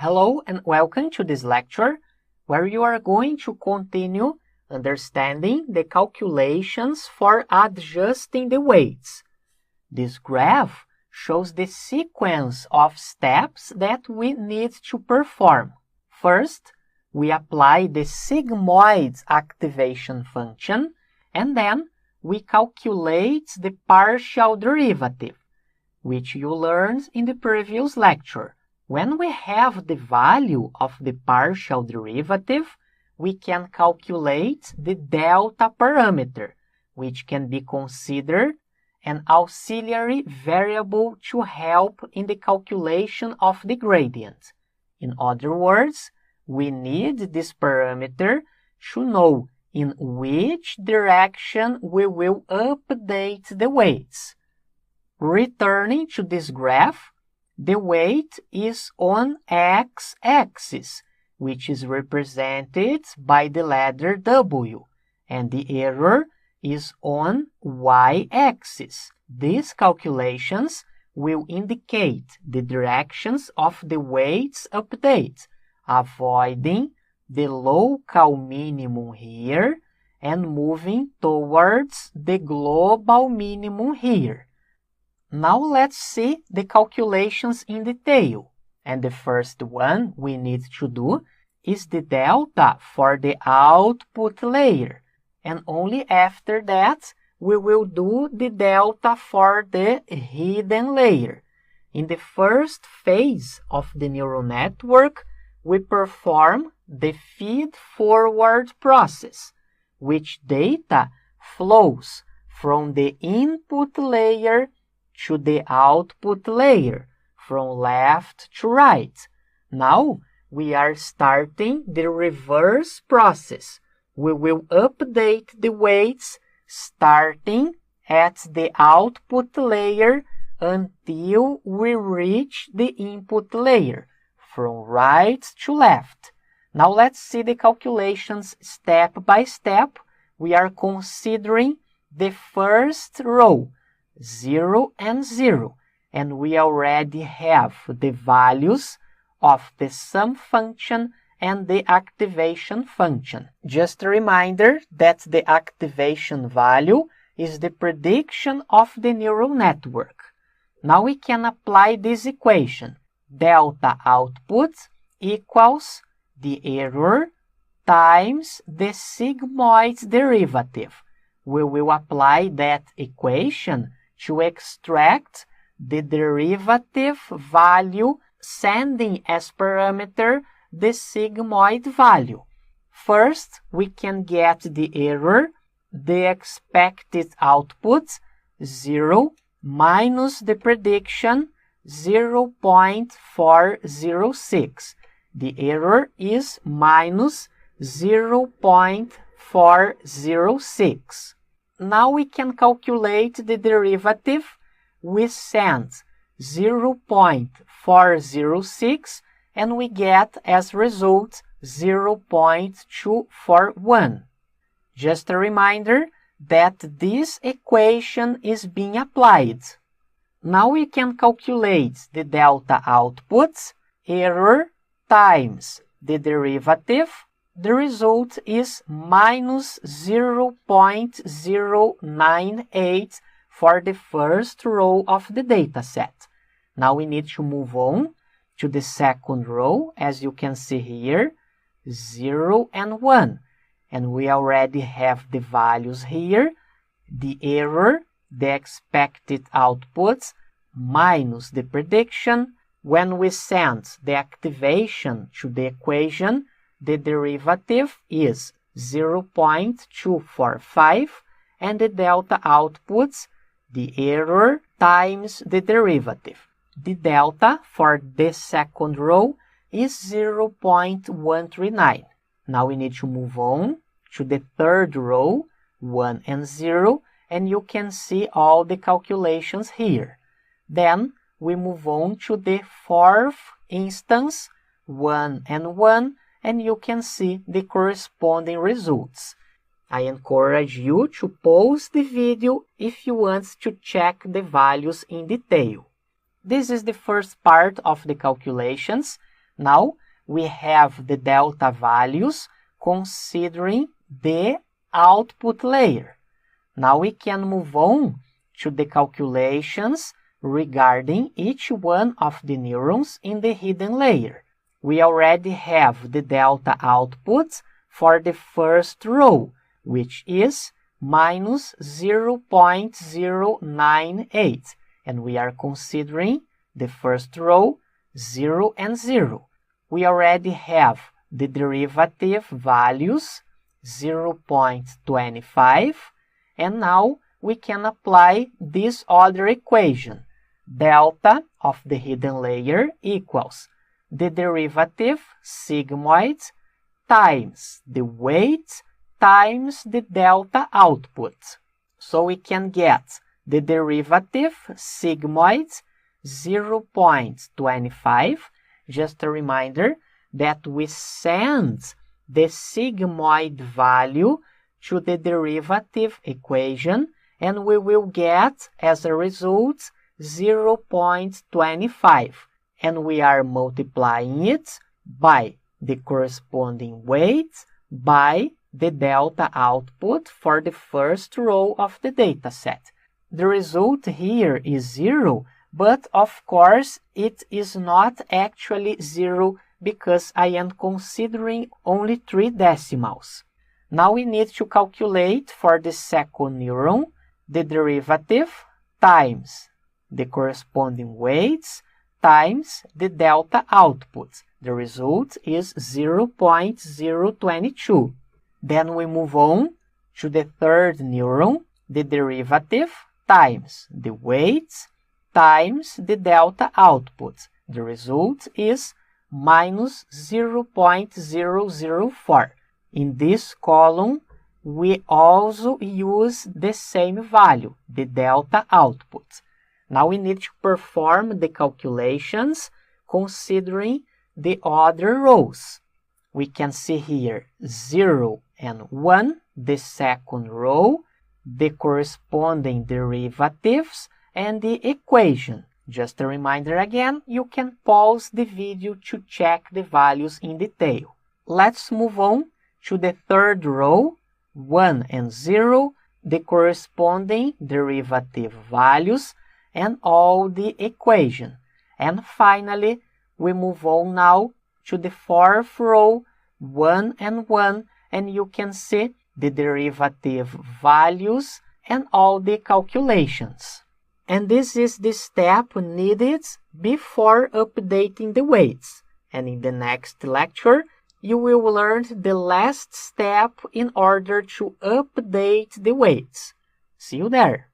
Hello and welcome to this lecture where you are going to continue understanding the calculations for adjusting the weights. This graph shows the sequence of steps that we need to perform. First, we apply the sigmoid activation function and then we calculate the partial derivative, which you learned in the previous lecture. When we have the value of the partial derivative, we can calculate the delta parameter, which can be considered an auxiliary variable to help in the calculation of the gradient. In other words, we need this parameter to know in which direction we will update the weights. Returning to this graph, the weight is on x-axis, which is represented by the letter W, and the error is on y-axis. These calculations will indicate the directions of the weights update, avoiding the local minimum here and moving towards the global minimum here. Now let's see the calculations in detail. And the first one we need to do is the delta for the output layer. And only after that we will do the delta for the hidden layer. In the first phase of the neural network, we perform the feed-forward process, which data flows from the input layer to the output layer, from left to right. Now, we are starting the reverse process. We will update the weights starting at the output layer until we reach the input layer, from right to left. Now, let's see the calculations step by step. We are considering the first row, 0 and 0, and we already have the values of the sum function and the activation function. Just a reminder that the activation value is the prediction of the neural network. Now we can apply this equation. Delta output equals the error times the sigmoid derivative. We will apply that equation to extract the derivative value, sending as parameter the sigmoid value. First, we can get the error, the expected output, 0 minus the prediction, 0.406. The error is minus 0.406. Now we can calculate the derivative. We send 0.406 and we get as result 0.241. Just a reminder that this equation is being applied. Now we can calculate the delta outputs, error times the derivative. The result is minus 0.098 for the first row of the dataset. Now we need to move on to the second row, as you can see here, 0 and 1. And we already have the values here, the error, the expected outputs, minus the prediction. When we send the activation to the equation, the derivative is 0.245 and the delta outputs, the error times the derivative. The delta for the second row is 0.139. Now we need to move on to the third row, 1 and 0, and you can see all the calculations here. Then we move on to the fourth instance, 1 and 1, and you can see the corresponding results. I encourage you to pause the video if you want to check the values in detail. This is the first part of the calculations. Now we have the delta values considering the output layer. Now we can move on to the calculations regarding each one of the neurons in the hidden layer. We already have the delta outputs for the first row, which is minus 0.098, and we are considering the first row 0 and 0. We already have the derivative values 0.25, and now we can apply this other equation. Delta of the hidden layer equals the derivative sigmoid times the weight times the delta output. So we can get the derivative sigmoid 0.25. Just a reminder that we send the sigmoid value to the derivative equation, and we will get, as a result, 0.25. And we are multiplying it by the corresponding weight by the delta output for the first row of the dataset. The result here is 0, but of course it is not actually 0 because I am considering only 3 decimals. Now we need to calculate for the second neuron the derivative times the corresponding weights times the delta output. The result is 0.022. Then we move on to the third neuron, the derivative times the weights times the delta output. The result is minus 0.004. In this column, we also use the same value, the delta output. Now we need to perform the calculations considering the other rows. We can see here 0 and 1, the second row, the corresponding derivatives, and the equation. Just a reminder again, you can pause the video to check the values in detail. Let's move on to the third row, 1 and 0, the corresponding derivative values, and all the equation. And finally, we move on now to the fourth row, 1 and 1, and you can see the derivative values and all the calculations. And this is the step needed before updating the weights. And in the next lecture, you will learn the last step in order to update the weights. See you there!